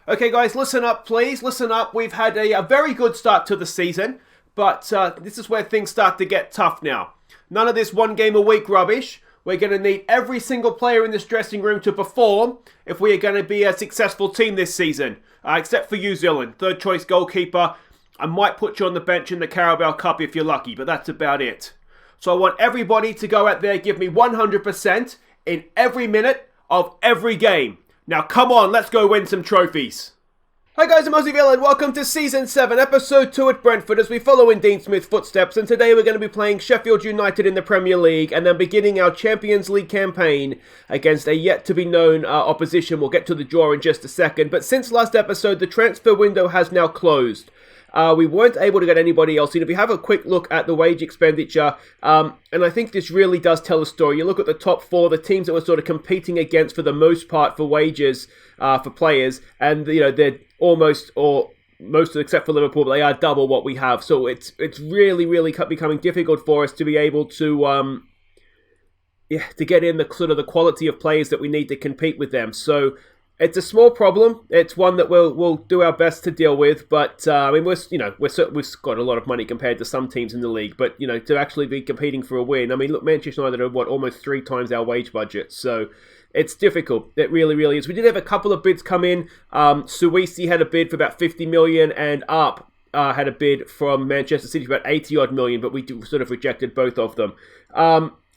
Okay, guys, listen up, please. Listen up. We've had a very good start to the season, but this is where things start to get tough now. None of this one game a week rubbish. We're going to need every single player in this dressing room to perform if we are going to be a successful team this season. Except for you, Zillan, third choice goalkeeper. I might put you on the bench in the Carabao Cup if you're lucky, but that's about it. So I want everybody to go out there, give me 100% in every minute of every game. Now come on, let's go win some trophies. Hi guys, I'm Aussie and welcome to Season 7, Episode 2 at Brentford as we follow in Dean Smith's footsteps, and today we're going to be playing Sheffield United in the Premier League and then beginning our Champions League campaign against a yet-to-be-known opposition. We'll get to the draw in just a second, but since last episode, the transfer window has now closed. We weren't able to get anybody else in. If you have a quick look at the wage expenditure, and I think this really does tell a story. You look at the top four, the teams that we're sort of competing against for the most part for wages for players, and they're almost, or most except for Liverpool, but they are double what we have. So it's really becoming difficult for us to be able to get in the sort of the quality of players that we need to compete with them. So it's a small problem. It's one that we'll do our best to deal with, but we've got a lot of money compared to some teams in the league. But to actually be competing for a win, I mean, look, Manchester United are almost 3 times our wage budget, so it's difficult. It really is. We did have a couple of bids come in. Suisi had a bid for about 50 million, and Arp had a bid from Manchester City for about 80 odd million, but we sort of rejected both of them.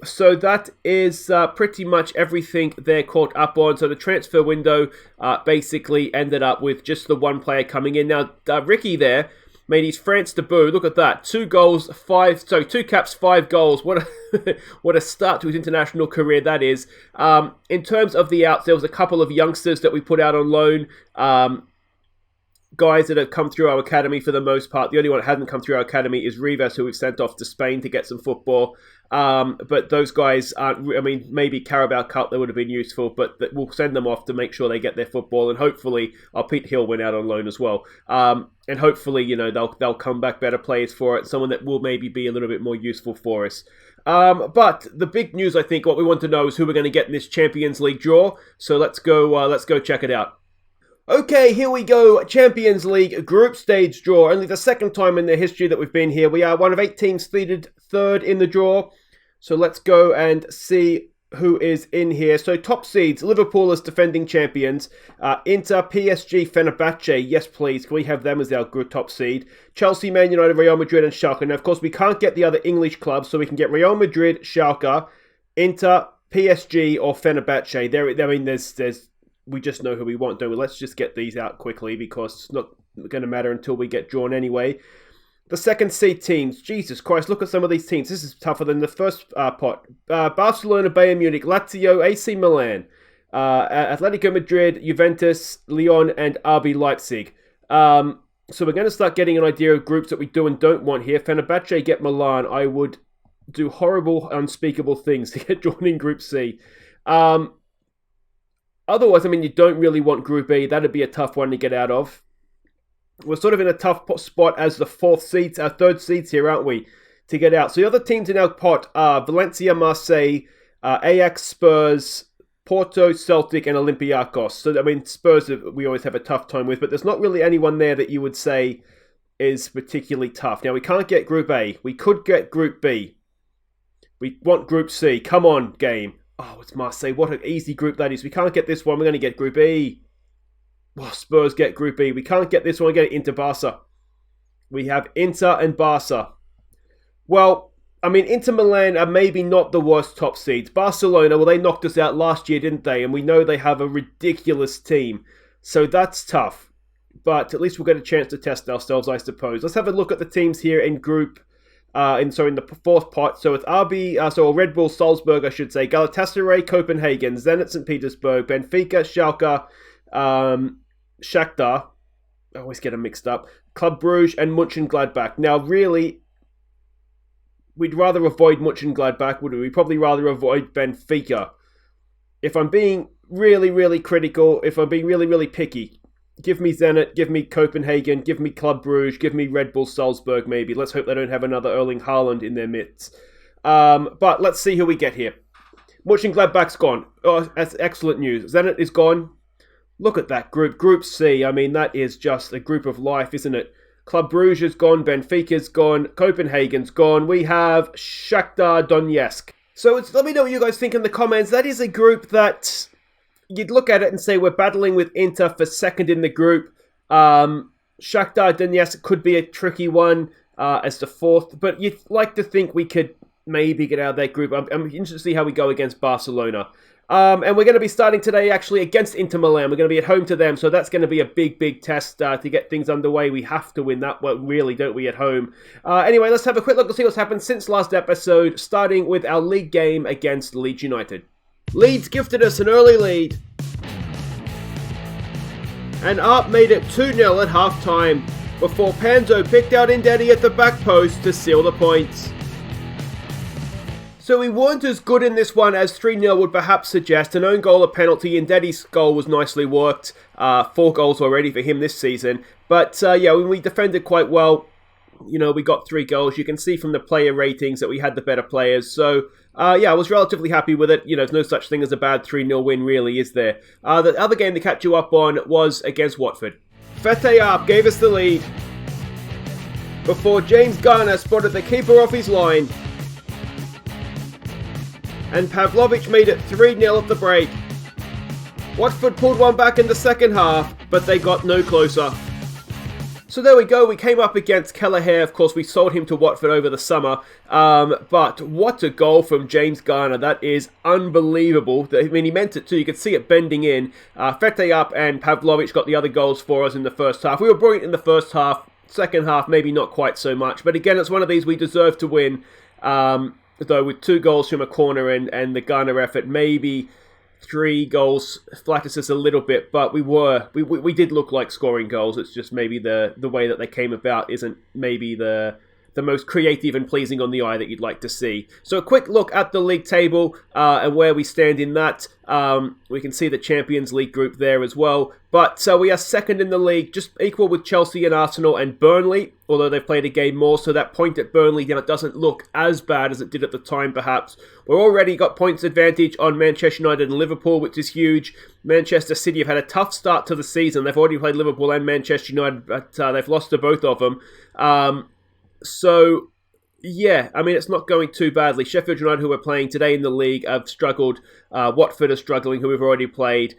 So that is pretty much everything they're caught up on. So the transfer window basically ended up with just the one player coming in. Now, Ricky there made his France debut. Look at that. 2 caps, 5 goals. What a start to his international career that is. In terms of the outs, there was a couple of youngsters that we put out on loan. Guys that have come through our academy for the most part. The only one that hasn't come through our academy is Rivas, who we've sent off to Spain to get some football. But those guys aren't, maybe Carabao Cup they would have been useful, but we'll send them off to make sure they get their football, and hopefully Pete Hill went out on loan as well. And hopefully, they'll come back better players for it, someone that will maybe be a little bit more useful for us. But the big news, I think, what we want to know is who we're going to get in this Champions League draw. So let's go check it out. Okay, here we go. Champions League group stage draw. Only the second time in the history that we've been here. We are one of 8 teams seeded third in the draw. So let's go and see who is in here. So top seeds, Liverpool as defending champions. Inter, PSG, Fenerbahce. Yes, please. Can we have them as our good top seed? Chelsea, Man United, Real Madrid and Schalke. Now, of course, we can't get the other English clubs. So we can get Real Madrid, Schalke, Inter, PSG or Fenerbahce. We just know who we want, don't we? Let's just get these out quickly because it's not going to matter until we get drawn anyway. The second seed teams. Jesus Christ, look at some of these teams. This is tougher than the first pot. Barcelona, Bayern Munich, Lazio, AC Milan, Atletico Madrid, Juventus, Lyon, and RB Leipzig. So we're going to start getting an idea of groups that we do and don't want here. Fenerbahce get Milan. I would do horrible, unspeakable things to get drawn in Group C. Otherwise, you don't really want Group E. That'd be a tough one to get out of. We're sort of in a tough spot as the third seeds here, aren't we, to get out. So the other teams in our pot are Valencia, Marseille, Ajax, Spurs, Porto, Celtic, and Olympiacos. So, Spurs we always have a tough time with, but there's not really anyone there that you would say is particularly tough. Now, we can't get Group A. We could get Group B. We want Group C. Come on, game. Oh, it's Marseille. What an easy group that is. We can't get this one. We're going to get Group E. Oh, Spurs get Group E. We can't get this one. We get Inter Barca. We have Inter and Barca. Well, Inter Milan are maybe not the worst top seeds. Barcelona, they knocked us out last year, didn't they? And we know they have a ridiculous team. So that's tough. But at least we'll get a chance to test ourselves, I suppose. Let's have a look at the teams here in Group in the fourth pot. So it's Red Bull Salzburg, I should say. Galatasaray, Copenhagen, Zenit St. Petersburg, Benfica, Schalke, Shakhtar. I always get them mixed up. Club Brugge and Mönchengladbach. Now, really, we'd rather avoid Mönchengladbach, wouldn't we? We'd probably rather avoid Benfica. If I'm being really critical, if I'm being really picky, give me Zenit, give me Copenhagen, give me Club Brugge, give me Red Bull Salzburg maybe. Let's hope they don't have another Erling Haaland in their midst. But let's see who we get here. Mönchengladbach's gone. Oh, that's excellent news. Zenit is gone. Look at that group. Group C, I mean, that is just a group of life, isn't it? Club Brugge is gone, Benfica's gone, Copenhagen's gone. We have Shakhtar Donetsk. So let me know what you guys think in the comments. That is a group that you'd look at it and say we're battling with Inter for second in the group. Shakhtar Donetsk could be a tricky one as the fourth, but you'd like to think we could maybe get out of that group. I'm interested to see how we go against Barcelona. And we're going to be starting today actually against Inter Milan. We're going to be at home to them, so that's going to be a big test to get things underway. We have to win that one, really, don't we, at home? Anyway, let's have a quick look and see what's happened since last episode, starting with our league game against Leeds United. Leeds gifted us an early lead, and Arp made it 2-0 at half-time before Panzo picked out Ndedi at the back post to seal the points. So we weren't as good in this one as 3-0 would perhaps suggest. An own goal, a penalty, and Ndedi's goal was nicely worked. 4 goals already for him this season. But yeah, we defended quite well. You know, we got 3 goals. You can see from the player ratings that we had the better players. So yeah, I was relatively happy with it. You know, there's no such thing as a bad 3-0 win, really, is there? The other game to catch you up on was against Watford. Fete Arp gave us the lead before James Garner spotted the keeper off his line. And Pavlovic made it 3-0 at the break. Watford pulled one back in the second half, but they got no closer. So there we go, we came up against Kelleher. Of course, we sold him to Watford over the summer. But what a goal from James Garner. That is unbelievable. I mean, he meant it too. You could see it bending in. Fete Up and Pavlovic got the other goals for us in the first half. We were brilliant in the first half. Second half, maybe not quite so much. But again, it's one of these we deserve to win. Though with 2 goals from a corner and the Garner effort, maybe 3 goals flatters us a little bit, but we did look like scoring goals. It's just maybe the way that they came about isn't maybe the most creative and pleasing on the eye that you'd like to see. So a quick look at the league table and where we stand in that. We can see the Champions League group there as well. But we are second in the league, just equal with Chelsea and Arsenal and Burnley, although they've played a game more. So that point at Burnley now doesn't look as bad as it did at the time, perhaps. We're already got points advantage on Manchester United and Liverpool, which is huge. Manchester City have had a tough start to the season. They've already played Liverpool and Manchester United, but they've lost to both of them. So, yeah, I mean, it's not going too badly. Sheffield United, who we're playing today in the league, have struggled. Watford is struggling, who we've already played.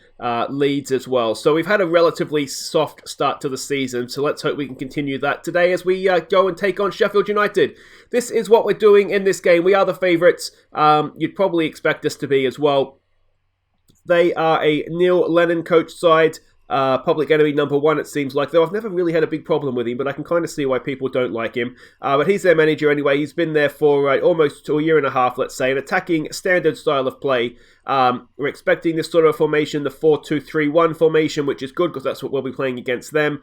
Leeds as well. So we've had a relatively soft start to the season. So let's hope we can continue that today as we go and take on Sheffield United. This is what we're doing in this game. We are the favourites. You'd probably expect us to be as well. They are a Neil Lennon coach side. Public enemy number 1, it seems like, though I've never really had a big problem with him, but I can kind of see why people don't like him. But he's their manager anyway. He's been there for almost a year and a half, let's say, an attacking standard style of play. We're expecting this sort of formation, the 4-2-3-1 formation, which is good because that's what we'll be playing against them.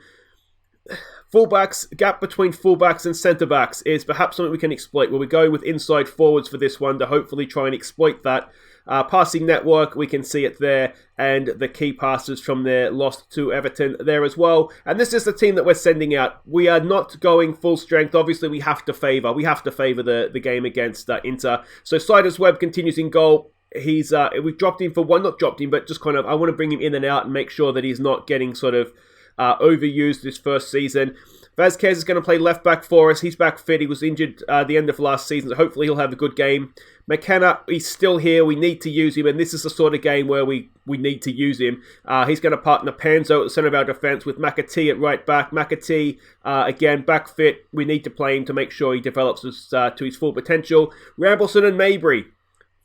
Fullbacks, gap between fullbacks and centre-backs is perhaps something we can exploit. We'll be going with inside forwards for this one to hopefully try and exploit that. Passing network, we can see it there, and the key passes from their loss to Everton there as well. And this is the team that we're sending out. We are not going full strength. Obviously, we have to favour the game against Inter. So Siders Webb continues in goal. We've dropped him for one, not dropped him, but just kind of, I want to bring him in and out and make sure that he's not getting sort of overused this first season. Vazquez is going to play left back for us. He's back fit. He was injured at the end of last season, so hopefully he'll have a good game. McKenna, he's still here. We need to use him, and this is the sort of game where we need to use him. He's going to partner Panzo at the centre of our defence with McAtee at right back. McAtee, again, back fit. We need to play him to make sure he develops to his full potential. Rambleson and Mabry.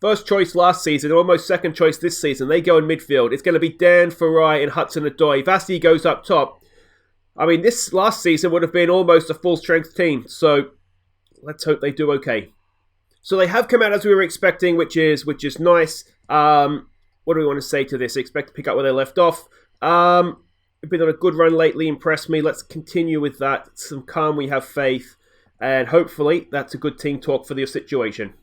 First choice last season, almost second choice this season. They go in midfield. It's going to be Dan, Farai, and Hudson-Odoi. Vasti goes up top. I mean, this last season would have been almost a full-strength team, so let's hope they do okay. So they have come out as we were expecting, which is nice. What do we want to say to this? I expect to pick up where they left off. We've been on a good run lately, impressed me. Let's continue with that. Some calm, we have faith, and hopefully that's a good team talk for the situation.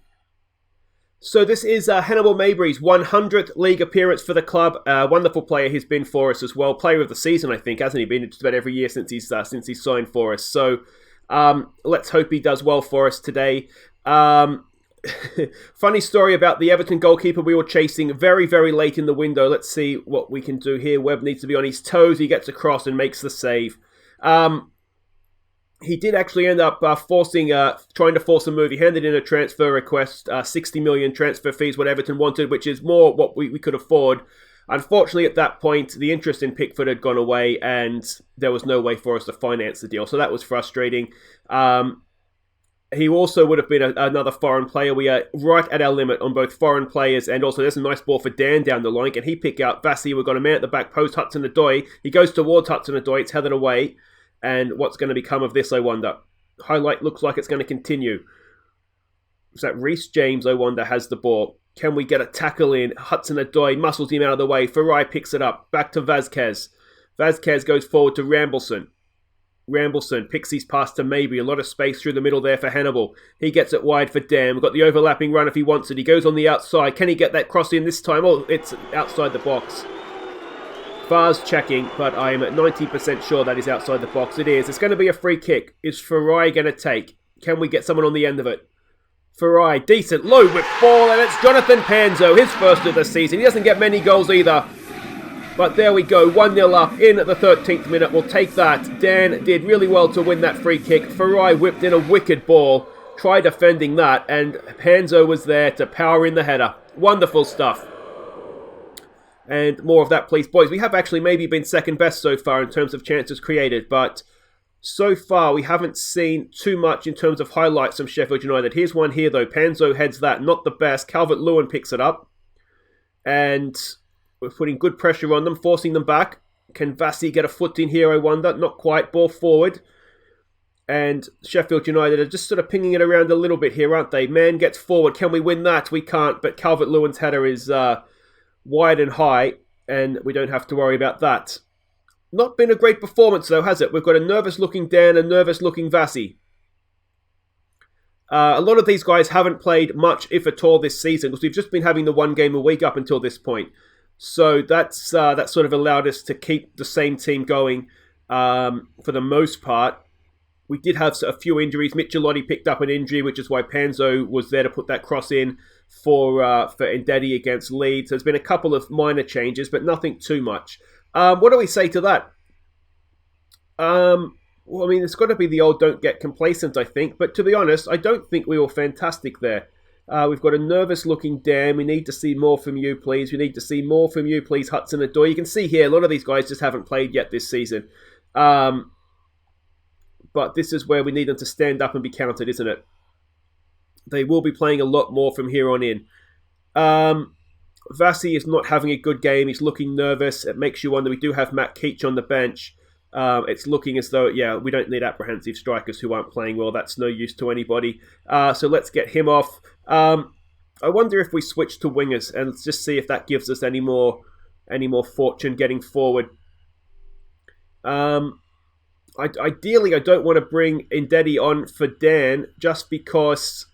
So this is Hannibal Mabry's 100th league appearance for the club. Wonderful player he's been for us as well. Player of the season, I think, hasn't he? Been just about every year since he's signed for us. So let's hope he does well for us today. Funny story about the Everton goalkeeper we were chasing very, very late in the window. Let's see what we can do here. Webb needs to be on his toes. He gets across and makes the save. He did actually end up trying to force a move. He handed in a transfer request, 60 million transfer fees, what Everton wanted, which is more what we could afford. Unfortunately, at that point, the interest in Pickford had gone away and there was no way for us to finance the deal. So that was frustrating. He also would have been another foreign player. We are right at our limit on both foreign players and also there's a nice ball for Dan down the line. Can he pick out Vassie? We've got a man at the back post, Hudson-Odoi. He goes towards Hudson-Odoi. It's headed away. And what's going to become of this, I wonder? Highlight looks like it's going to continue. Is that Reece James, I wonder, has the ball? Can we get a tackle in? Hudson-Odoi muscles him out of the way. Farai picks it up. Back to Vazquez. Vazquez goes forward to Rambleson. Rambleson picks his pass to Mabry. A lot of space through the middle there for Hannibal. He gets it wide for Dan. We've got the overlapping run if he wants it. He goes on the outside. Can he get that cross in this time? Oh, it's outside the box. VAR's checking, but I'm at 90% sure that is outside the box. It is. It's going to be a free kick. Is Farai going to take? Can we get someone on the end of it? Farai, decent low whip ball, and it's Jonathan Panzo, his first of the season. He doesn't get many goals either. But there we go, 1-0 up in the 13th minute. We'll take that. Dan did really well to win that free kick. Farai whipped in a wicked ball. Try defending that, and Panzo was there to power in the header. Wonderful stuff. And more of that, please. Boys, we have actually maybe been second best so far in terms of chances created, but so far we haven't seen too much in terms of highlights from Sheffield United. Here's one here, though. Panzo heads that. Not the best. Calvert-Lewin picks it up. And we're putting good pressure on them, forcing them back. Can Vassie get a foot in here, I wonder? Not quite. Ball forward. And Sheffield United are just sort of pinging it around a little bit here, aren't they? Man gets forward. Can we win that? We can't, but Calvert-Lewin's header is wide and high, and we don't have to worry about that. Not been a great performance, though, has it? We've got a nervous-looking Dan and nervous-looking Vassie. A lot of these guys haven't played much, if at all, this season, because we've just been having the one game a week up until this point. So that's sort of allowed us to keep the same team going for the most part. We did have a few injuries. Michelotti picked up an injury, which is why Panzo was there to put that cross in for Ndedi against Leeds. There's been a couple of minor changes, but nothing too much. What do we say to that? Well, I mean, it's got to be the old don't get complacent, I think. But to be honest, I don't think we were fantastic there. We've got a nervous-looking Dan. We need to see more from you, please. We need to see more from you, please, Hudson-Odoi. You can see here, a lot of these guys just haven't played yet this season. But this is where we need them to stand up and be counted, isn't it? They will be playing a lot more from here on in. Vassie is not having a good game. He's looking nervous. It makes you wonder. We do have Matt Keach on the bench. It's looking as though, yeah, we don't need apprehensive strikers who aren't playing well. That's no use to anybody. So let's get him off. I wonder if we switch to wingers and let's just see if that gives us any more fortune getting forward. Ideally, I don't want to bring Ndedi on for Dan just because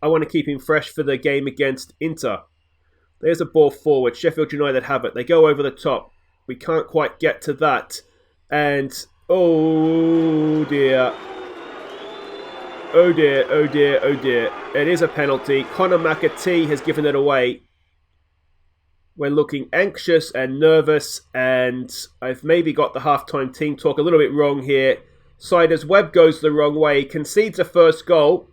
I want to keep him fresh for the game against Inter. There's a ball forward. Sheffield United have it. They go over the top. We can't quite get to that. And, oh dear. Oh dear, oh dear, oh dear. It is a penalty. Conor McAtee has given it away. We're looking anxious and nervous, and I've maybe got the halftime team talk a little bit wrong here. Siders Webb goes the wrong way, concedes a first goal.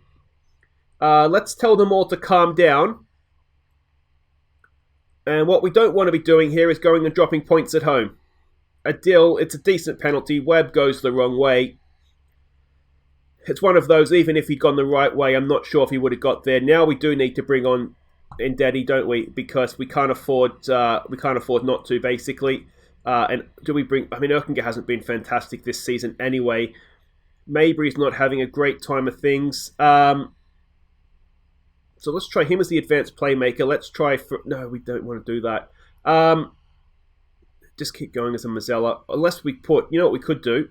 Let's tell them all to calm down. And what we don't want to be doing here is going and dropping points at home. Adil, it's a decent penalty. Webb goes the wrong way. It's one of those, even if he'd gone the right way, I'm not sure if he would have got there. Now we do need to bring on Ndedi, don't we? Because we can't afford not to, basically. And do we bring? I mean, Erkinger hasn't been fantastic this season anyway. Mabry's not having a great time of things. So let's try him as the advanced playmaker. Let's try for... No, we don't want to do that. Just keep going as a Mazzella. Unless we put... You know what we could do?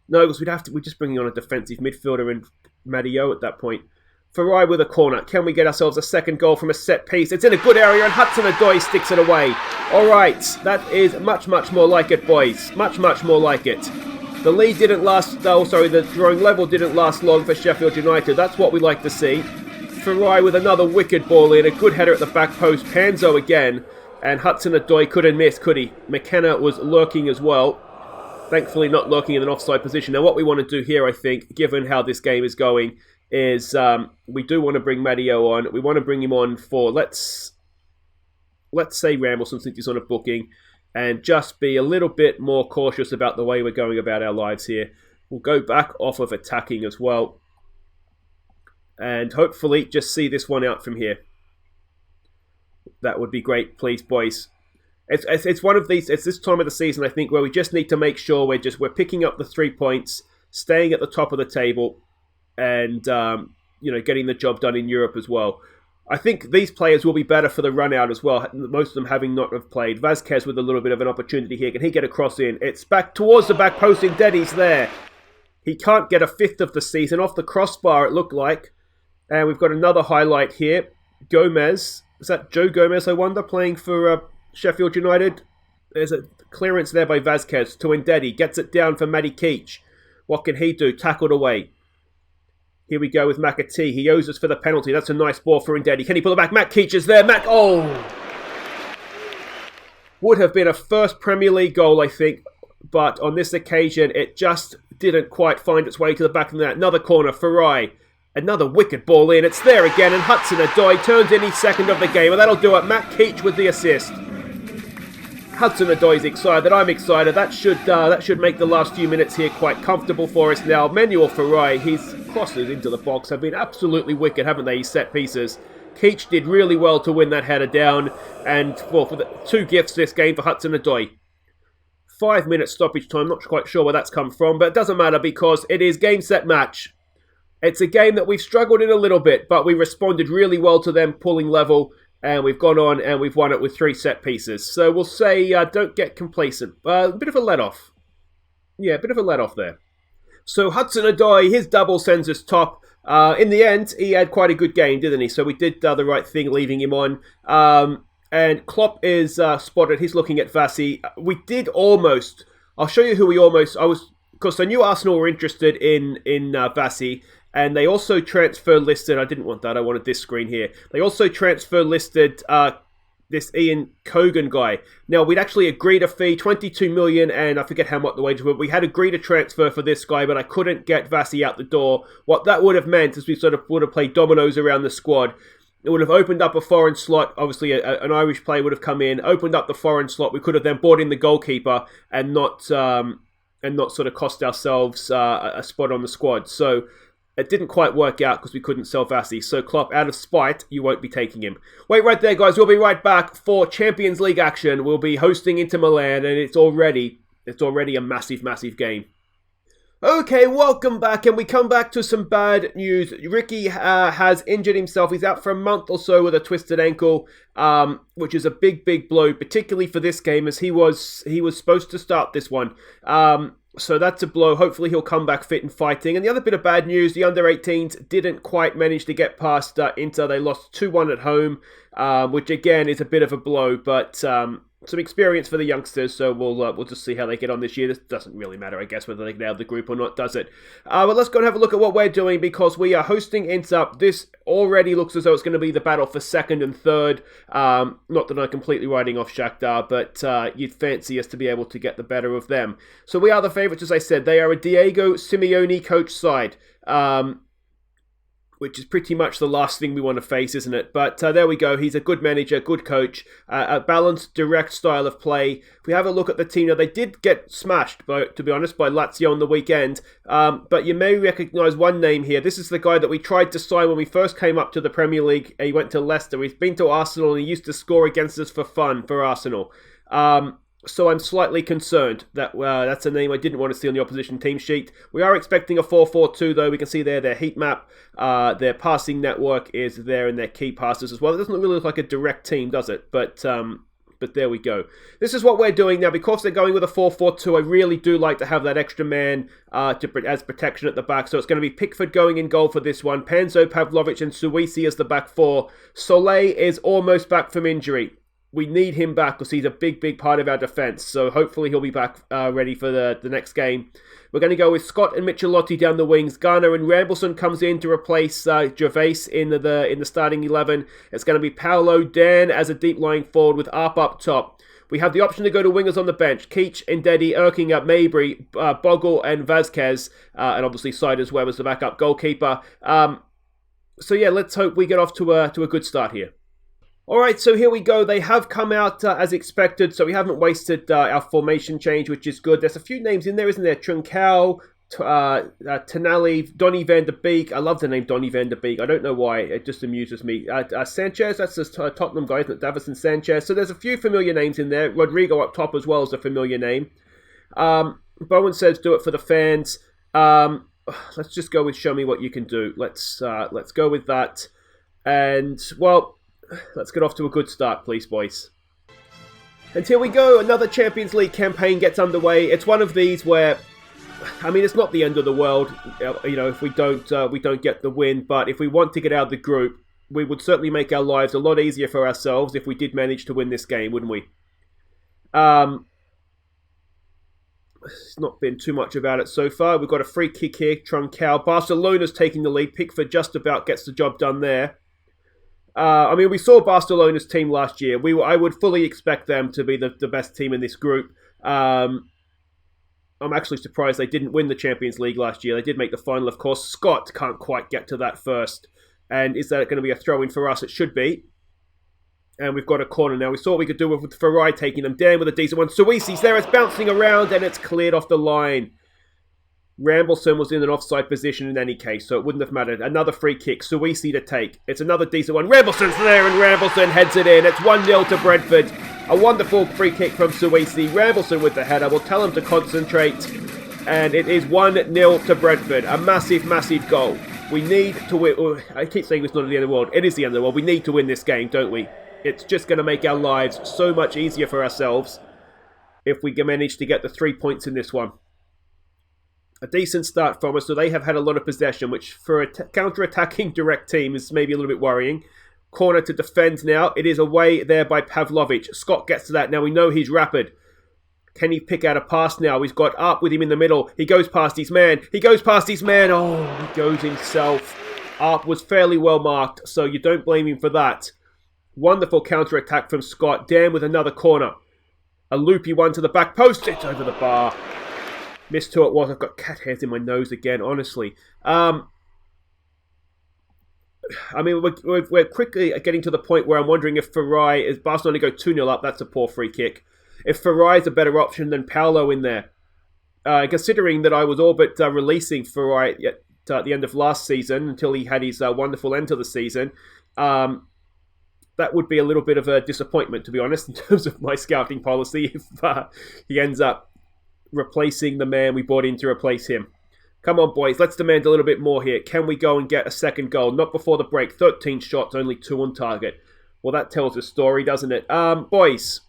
No, because we're just bringing on a defensive midfielder and Matteo at that point. Farai with a corner. Can we get ourselves a second goal from a set piece? It's in a good area and Hudson-Odoi sticks it away. Alright, that is much, much more like it, boys. Much, much more like it. The lead didn't last... the drawing level didn't last long for Sheffield United. That's what we like to see. Farai with another wicked ball in. A good header at the back post. Panzo again. And Hudson-Odoi couldn't miss, could he? McKenna was lurking as well. Thankfully not lurking in an offside position. Now what we want to do here, I think, given how this game is going, is we do want to bring Matteo on. We want to bring him on for, let's say Rambleson, since he's on a booking, and just be a little bit more cautious about the way we're going about our lives here. We'll go back off of attacking as well. And hopefully just see this one out from here. That would be great, please, boys. It's one of these. It's this time of the season, I think, where we just need to make sure we're picking up the 3 points, staying at the top of the table, and getting the job done in Europe as well. I think these players will be better for the run out as well. Most of them having not have played. Vazquez with a little bit of an opportunity here. Can he get a cross in? It's back towards the back post. Indedi's there. He can't get a fifth of the season off the crossbar. It looked like, and we've got another highlight here. Gomez. Is that Joe Gomez, I wonder, playing for Sheffield United? There's a clearance there by Vazquez to Ndedi. Gets it down for Matty Keach. What can he do? Tackled away. Here we go with McAtee. He owes us for the penalty. That's a nice ball for Ndedi. Can he pull it back? Matt Keach is there. Would have been a first Premier League goal, I think. But on this occasion, it just didn't quite find its way to the back of the net. Another corner. Farai. Another wicked ball in. It's there again. And Hudson-Odoi turns in his second of the game. And that'll do it. Matt Keach with the assist. Hudson-Odoi's excited. I'm excited. That should make the last few minutes here quite comfortable for us now. Manuel Farai, his crosses into the box have been absolutely wicked, haven't they? His set pieces. Keach did really well to win that header down. And for the 2 gifts this game for Hudson-Odoi. 5 minutes stoppage time. Not quite sure where that's come from. But it doesn't matter because it is game, set, match. It's a game that we've struggled in a little bit, but we responded really well to them pulling level, and we've gone on and we've won it with 3 set pieces. So we'll say don't get complacent. A bit of a let-off. Yeah, a bit of a let-off there. So Hudson-Odoi, his double sends us top. In the end, he had quite a good game, didn't he? So we did the right thing leaving him on. And Klopp is spotted. He's looking at Vassi. We did almost... I'll show you who we almost... Because I knew Arsenal were interested in Vassi. And they also transfer listed, I didn't want that, I wanted this screen here. They also transfer listed this Ian Cogan guy. Now, we'd actually agreed a fee, 22 million, and I forget how much the wages were. We had agreed a transfer for this guy, but I couldn't get Vassi out the door. What that would have meant is we sort of would have played dominoes around the squad. It would have opened up a foreign slot. Obviously, an Irish player would have come in, opened up the foreign slot. We could have then brought in the goalkeeper and not sort of cost ourselves a spot on the squad. So... it didn't quite work out because we couldn't sell Vassi. So Klopp, out of spite, you won't be taking him. Wait right there, guys. We'll be right back for Champions League action. We'll be hosting Inter Milan, and it's already a massive, massive game. Okay, welcome back, and we come back to some bad news. Ricky has injured himself. He's out for a month or so with a twisted ankle, which is a big, big blow, particularly for this game, as he was supposed to start this one. So that's a blow. Hopefully he'll come back fit and fighting. And the other bit of bad news, the under-18s didn't quite manage to get past Inter. They lost 2-1 at home, which again is a bit of a blow, but some experience for the youngsters, so we'll just see how they get on this year. This doesn't really matter, I guess, whether they get out of the group or not, does it? But let's go and have a look at what we're doing, because we are hosting Inter. This already looks as though it's going to be the battle for second and third. Not that I'm completely writing off Shakhtar, but you'd fancy us to be able to get the better of them. So we are the favourites, as I said. They are a Diego Simeone coach side. Which is pretty much the last thing we want to face, isn't it? But there we go. He's a good manager, good coach, a balanced, direct style of play. If we have a look at the team now, they did get smashed, to be honest, by Lazio on the weekend. But you may recognise one name here. This is the guy that we tried to sign when we first came up to the Premier League. He went to Leicester. He's been to Arsenal, and he used to score against us for fun for Arsenal. So I'm slightly concerned that that's a name I didn't want to see on the opposition team sheet. We are expecting a 4-4-2 though. We can see there their heat map, their passing network is there, and their key passes as well. It doesn't really look like a direct team, does it? But there we go. This is what we're doing now. Because they're going with a 4-4-2, I really do like to have that extra man as protection at the back. So it's going to be Pickford going in goal for this one. Panzo, Pavlovic and Suisi as the back four. Soleil is almost back from injury. We need him back because he's a big part of our defence. So hopefully he'll be back ready for the next game. We're going to go with Scott and Michelotti down the wings. Garner and Rambleson comes in to replace Gervais in the starting 11. It's going to be Paolo, Dan as a deep lying forward with Arp up top. We have the option to go to wingers on the bench. Keach, Ndedi, Erking, Mabry, Bogle and Vasquez. And obviously Siders Webb as the backup goalkeeper. So yeah, let's hope we get off to a good start here. Alright, so here we go. They have come out as expected, so we haven't wasted our formation change, which is good. There's a few names in there, isn't there? Truncao, Tonali, Donny van der Beek. I love the name Donny van der Beek. I don't know why. It just amuses me. Sanchez, that's the Tottenham guy, isn't it? Davison Sanchez. So there's a few familiar names in there. Rodrigo up top as well is a familiar name. Bowen says, do it for the fans. Let's just go with show me what you can do. Let's go with that. And, well, let's get off to a good start, please, boys. And here we go. Another Champions League campaign gets underway. It's one of these where, I mean, it's not the end of the world, you know, if we don't get the win. But if we want to get out of the group, we would certainly make our lives a lot easier for ourselves if we did manage to win this game, wouldn't we? It's not been too much about it so far. We've got a free kick here. Truncao. Barcelona's taking the lead. Pickford just about gets the job done there. I mean, we saw Barcelona's team last year. I would fully expect them to be the best team in this group. I'm actually surprised they didn't win the Champions League last year. They did make the final, of course. Scott can't quite get to that first. And is that going to be a throw-in for us? It should be. And we've got a corner now. We saw what we could do with Farai taking them down with a decent one. Suisi's there. It's bouncing around and it's cleared off the line. Rambleson was in an offside position in any case, so it wouldn't have mattered. Another free kick. Suisi to take. It's another decent one. Ramblison's there and Rambleson heads it in. It's 1-0 to Brentford. A wonderful free kick from Suisi. Rambleson with the header. We'll tell him to concentrate. And it is 1-0 to Brentford. A massive goal. We need to win. Oh, I keep saying it's not the end of the world. It is the end of the world. We need to win this game, don't we? It's just going to make our lives so much easier for ourselves if we can manage to get the 3 points in this one. A decent start from us, so they have had a lot of possession, which for a counter-attacking direct team is maybe a little bit worrying. Corner to defend now. It is away there by Pavlovic. Scott gets to that. Now we know he's rapid. Can he pick out a pass now? He's got Arp with him in the middle. He goes past his man. Oh, he goes himself. Arp was fairly well marked, so you don't blame him for that. Wonderful counter-attack from Scott. Dan with another corner. A loopy one to the back post. It's over the bar. Missed who it was. I've got cat hairs in my nose again, honestly. I mean, we're quickly getting to the point where I'm wondering if Farai, is Barcelona go 2-0 up, that's a poor free kick. If Farai is a better option than Paolo in there. Considering that I was all but releasing Farai at the end of last season until he had his wonderful end to the season, that would be a little bit of a disappointment, to be honest, in terms of my scouting policy if he ends up replacing the man we brought in to replace him. Come on, boys. Let's demand a little bit more here. Can we go and get a second goal? Not before the break. 13 shots, only 2 on target. Well, that tells a story, doesn't it? Boys.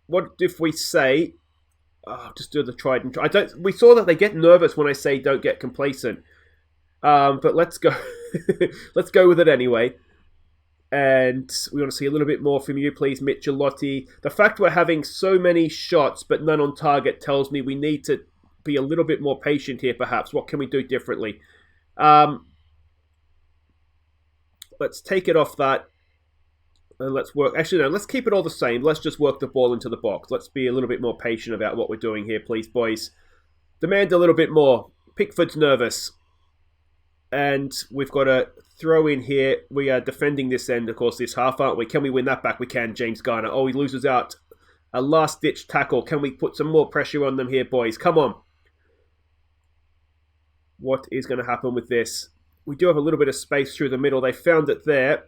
What if we say... just do the tried and try. We saw that they get nervous when I say don't get complacent. But let's go. Let's go with it anyway. And we want to see a little bit more from you, please, Michelotti. The fact we're having so many shots but none on target tells me we need to be a little bit more patient here, perhaps. What can we do differently? Let's take it off that. And let's work... Actually, no, let's keep it all the same. Let's just work the ball into the box. Let's be a little bit more patient about what we're doing here, please, boys. Demand a little bit more. Pickford's nervous. And we've got to throw in here. We are defending this end, of course, this half, aren't we? Can we win that back? We can, James Garner. Oh, he loses out. A last-ditch tackle. Can we put some more pressure on them here, boys? Come on. What is going to happen with this? We do have a little bit of space through the middle. They found it there.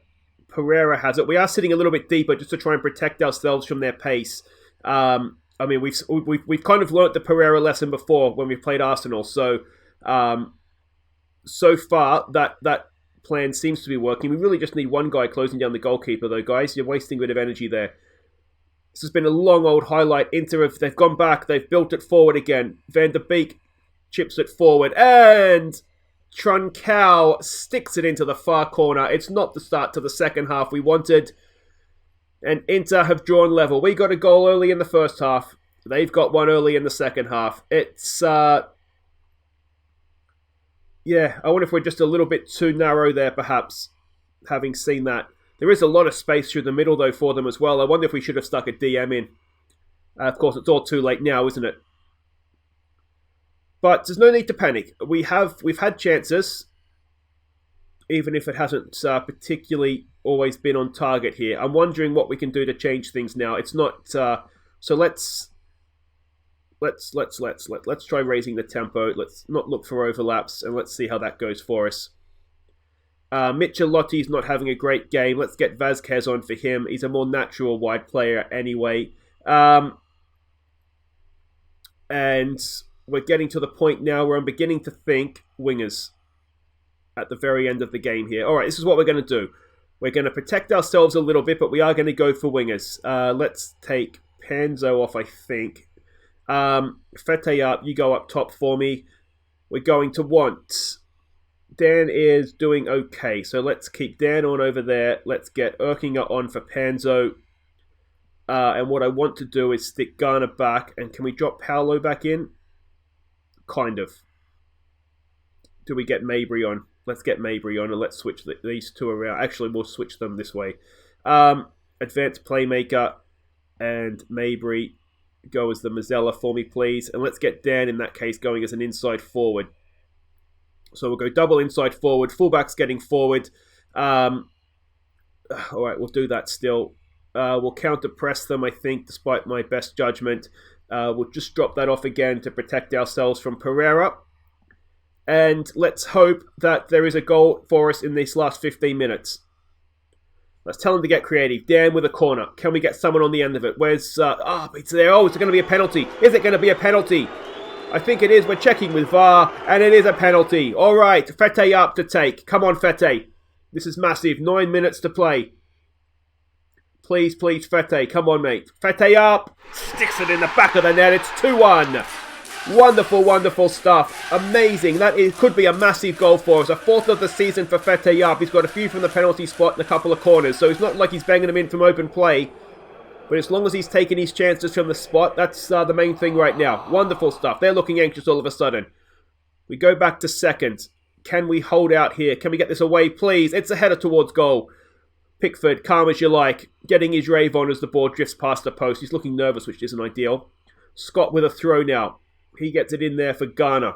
Pereira has it. We are sitting a little bit deeper just to try and protect ourselves from their pace. I mean, we've kind of learnt the Pereira lesson before when we played Arsenal. So, so far, that plan seems to be working. We really just need one guy closing down the goalkeeper, though, guys. You're wasting a bit of energy there. This has been a long old highlight. Inter, they've gone back. They've built it forward again. Van der Beek chips it forward. And Truncao sticks it into the far corner. It's not the start to the second half we wanted. And Inter have drawn level. We got a goal early in the first half. They've got one early in the second half. It's, yeah, I wonder if we're just a little bit too narrow there, perhaps, having seen that. There is a lot of space through the middle, though, for them as well. I wonder if we should have stuck a DM in. Of course, it's all too late now, isn't it? But there's no need to panic. We've had chances, even if it hasn't particularly always been on target here. I'm wondering what we can do to change things now. It's not so. Let's try raising the tempo. Let's not look for overlaps, and let's see how that goes for us. Michelotti's not having a great game. Let's get Vazquez on for him. He's a more natural wide player anyway. And we're getting to the point now where I'm beginning to think wingers at the very end of the game here. All right, this is what we're going to do. We're going to protect ourselves a little bit, but we are going to go for wingers. Let's take Panzo off, I think. Fete up. You go up top for me. We're going to want... Dan is doing okay, so let's keep Dan on over there. Let's get Erkinger on for Panzo. And what I want to do is stick Garner back. And can we drop Paolo back in? Kind of. Do we get Mabry on? Let's get Mabry on and let's switch these two around. Actually, we'll switch them this way. Advanced Playmaker and Mabry go as the Mazzella for me, please. And let's get Dan, in that case, going as an inside forward. So we'll go double inside forward. Fullback's getting forward. All right, we'll do that still. We'll counter-press them, I think, despite my best judgment. We'll just drop that off again to protect ourselves from Pereira. And let's hope that there is a goal for us in these last 15 minutes. Let's tell them to get creative. Dan with a corner. Can we get someone on the end of it? Where's... it's there. Oh, is it going to be a penalty? Is it going to be a penalty? I think it is. We're checking with VAR, and it is a penalty. All right, Fete up to take. Come on, Fete. This is massive. 9 minutes to play. Please, please, Fete. Come on, mate. Fete up. Sticks it in the back of the net. It's 2-1. Wonderful, wonderful stuff. Amazing. Could be a massive goal for us. A fourth of the season for Fete up. He's got a few from the penalty spot and a couple of corners, so it's not like he's banging them in from open play. But as long as he's taking his chances from the spot, that's the main thing right now. Wonderful stuff. They're looking anxious all of a sudden. We go back to second. Can we hold out here? Can we get this away, please? It's a header towards goal. Pickford, calm as you like. Getting his rave on as the ball drifts past the post. He's looking nervous, which isn't ideal. Scott with a throw now. He gets it in there for Garner.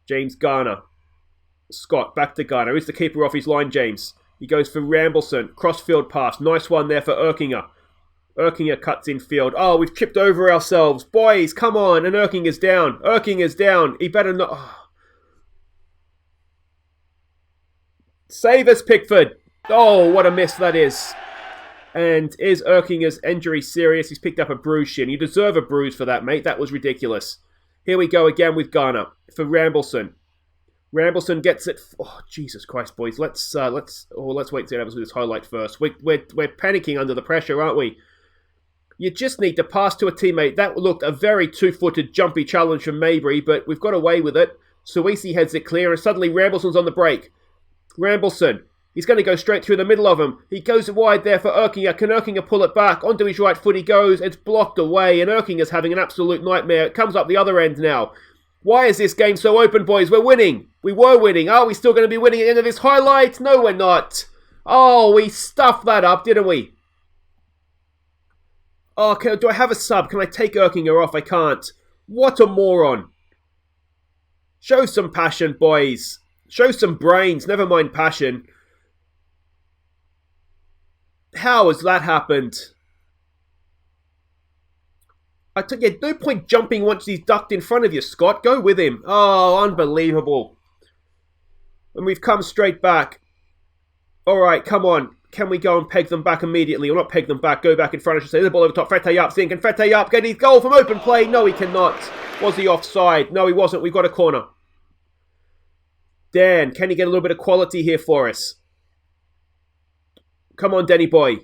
James Garner. Scott, back to Garner. He's the keeper off his line, James. He goes for Rambleson. Crossfield pass. Nice one there for Erkinger. Erkinger cuts in field. Oh, we've tripped over ourselves. Boys, come on. And Erkinger's down. Erkinger's down. He better not... Oh. Save us, Pickford. Oh, what a miss that is. And is Erkinger's injury serious? He's picked up a bruised shin. You deserve a bruise for that, mate. That was ridiculous. Here we go again with Garner for Rambleson. Rambleson gets it. Oh, Jesus Christ, boys! Let's wait and see what happens with this highlight first. We're panicking under the pressure, aren't we? You just need to pass to a teammate. That looked a very two-footed, jumpy challenge from Mabry, but we've got away with it. Suisi heads it clear, and suddenly Rambleson's on the break. Rambleson, he's going to go straight through the middle of him. He goes wide there for Erkinger. Can Erkinger pull it back? Onto his right foot he goes. It's blocked away, and Erkinger's having an absolute nightmare. It comes up the other end now. Why is this game so open, boys? We're winning. We were winning. Are we still going to be winning at the end of this highlight? No, we're not. Oh, we stuffed that up, didn't we? Oh, do I have a sub? Can I take Erkinger off? I can't. What a moron. Show some passion, boys. Show some brains. Never mind passion. How has that happened? I took you. No point jumping once he's ducked in front of you, Scott. Go with him. Oh, unbelievable. And we've come straight back. All right, come on. Can we go and peg them back immediately? Or not peg them back. Go back in front, I should say. The ball over top. Fete up. Can Fete up get his goal from open play? No, he cannot. Was he offside? No, he wasn't. We've got a corner. Dan, can he get a little bit of quality here for us? Come on, Denny boy.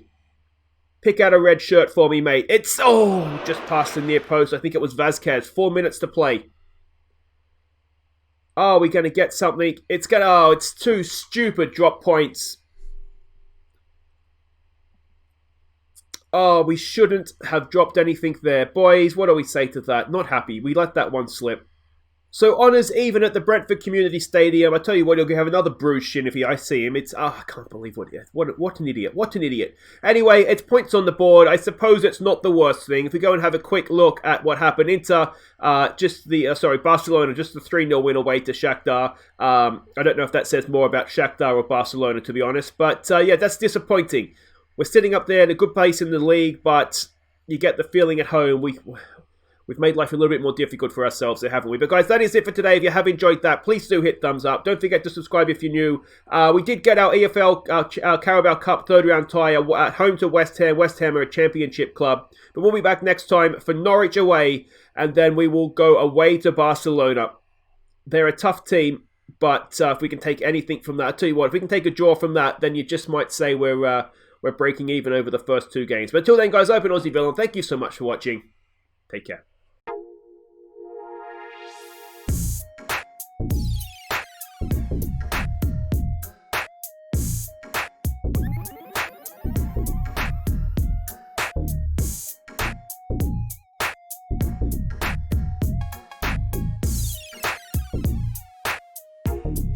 Pick out a red shirt for me, mate. It's, just past the near post. I think it was Vazquez. 4 minutes to play. Oh, we're going to get something. It's two stupid drop points. Oh, we shouldn't have dropped anything there. Boys, what do we say to that? Not happy. We let that one slip. So honours even at the Brentford Community Stadium. I tell you what, you'll have another bruised shin if I see him. It's I can't believe what an idiot. What an idiot. Anyway, it's points on the board. I suppose it's not the worst thing. If we go and have a quick look at what happened, Barcelona, just the 3-0 win away to Shakhtar. I don't know if that says more about Shakhtar or Barcelona, to be honest. But yeah, that's disappointing. We're sitting up there in a good place in the league, but you get the feeling at home we've made life a little bit more difficult for ourselves there, haven't we? But guys, that is it for today. If you have enjoyed that, please do hit thumbs up. Don't forget to subscribe if you're new. We did get our EFL our Carabao Cup third round tie at home to West Ham. West Ham are a championship club. But we'll be back next time for Norwich away, and then we will go away to Barcelona. They're a tough team, but if we can take anything from that, I'll tell you what, if we can take a draw from that, then you just might say we're breaking even over the first two games. But until then, guys, I've been Aussie Villain. Thank you so much for watching. Take care.